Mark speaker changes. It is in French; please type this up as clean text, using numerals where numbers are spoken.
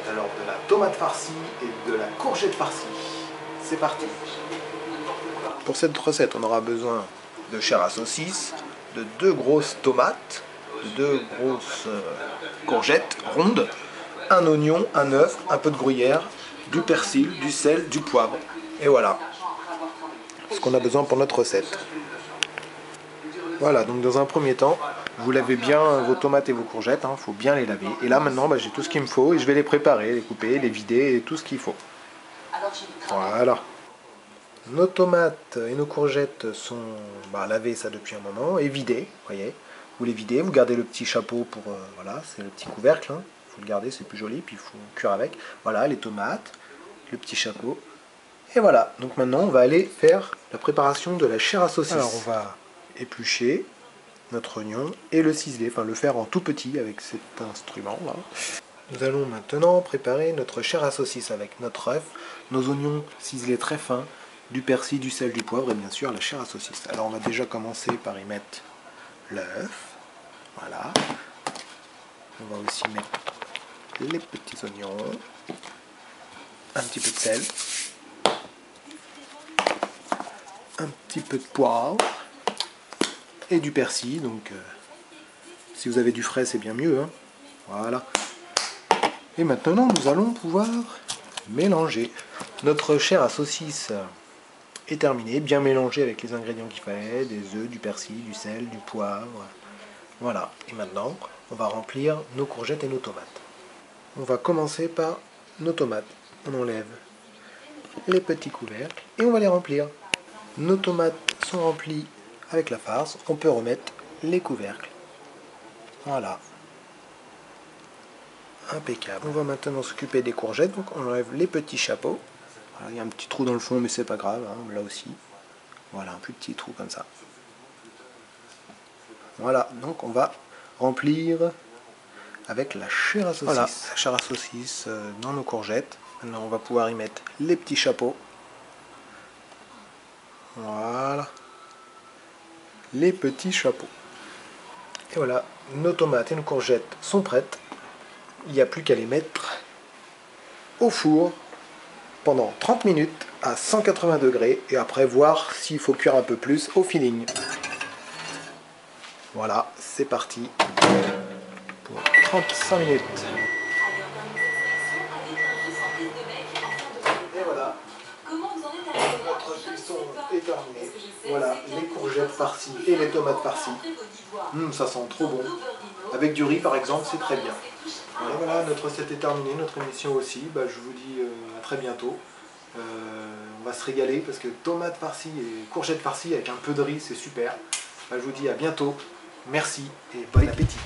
Speaker 1: Alors de la tomate farcie et de la courgette farcie. C'est parti. Pour cette recette, on aura besoin de chair à saucisse, de 2 grosses tomates, de 2 grosses courgettes rondes, un oignon, un œuf, un peu de gruyère, du persil, du sel, du poivre. Et voilà ce qu'on a besoin pour notre recette. Voilà, donc dans un premier temps, vous lavez bien vos tomates et vos courgettes, il faut bien les laver. Et là maintenant, j'ai tout ce qu'il me faut et je vais les préparer, les couper, les vider et tout ce qu'il faut. Voilà. Nos tomates et nos courgettes sont lavées ça depuis un moment et vidées, voyez. Vous les videz, vous gardez le petit chapeau pour, voilà, c'est le petit couvercle, il faut le garder, c'est plus joli, puis il faut cuire avec. Voilà, les tomates, le petit chapeau. Et voilà, donc maintenant on va aller faire la préparation de la chair à saucisse. Alors on va éplucher notre oignon et le ciseler, enfin le faire en tout petit avec cet instrument là. Nous allons maintenant préparer notre chair à saucisse avec notre œuf, nos oignons ciselés très fins, du persil, du sel, du poivre et bien sûr la chair à saucisse. Alors on va déjà commencer par y mettre l'œuf, voilà. On va aussi mettre les petits oignons, un petit peu de sel, un petit peu de poivre et du persil, donc si vous avez du frais c'est bien mieux, hein. Voilà. Et maintenant nous allons pouvoir mélanger. Notre chair à saucisse est terminée, bien mélangée avec les ingrédients qu'il fallait, des œufs, du persil, du sel, du poivre. Voilà, et maintenant on va remplir nos courgettes et nos tomates. On va commencer par nos tomates. On enlève les petits couvercles et on va les remplir. Nos tomates sont remplies avec la farce, on peut remettre les couvercles. Voilà. Impeccable. On va maintenant s'occuper des courgettes, donc on enlève les petits chapeaux. Voilà, il y a un petit trou dans le fond, mais c'est pas grave, hein, là aussi. Voilà, un plus petit trou comme ça. Voilà, donc on va remplir avec la chair à saucisse. Voilà, la chair à saucisse dans nos courgettes. Maintenant on va pouvoir y mettre les petits chapeaux. Voilà. Les petits chapeaux. Et voilà, nos tomates et nos courgettes sont prêtes. Il n'y a plus qu'à les mettre au four pendant 30 minutes à 180 degrés et après voir s'il faut cuire un peu plus au feeling. Voilà, c'est parti pour 35 minutes. Et voilà, notre cuisson est terminée. Voilà, les courgettes farcies et les tomates farcies. Ça sent trop bon. Avec du riz par exemple, c'est très bien. Et voilà, notre recette est terminée, notre émission aussi. Je vous dis à très bientôt. On va se régaler parce que tomates farcies et courgettes farcies avec un peu de riz, c'est super. Je vous dis à bientôt. Merci et bon appétit.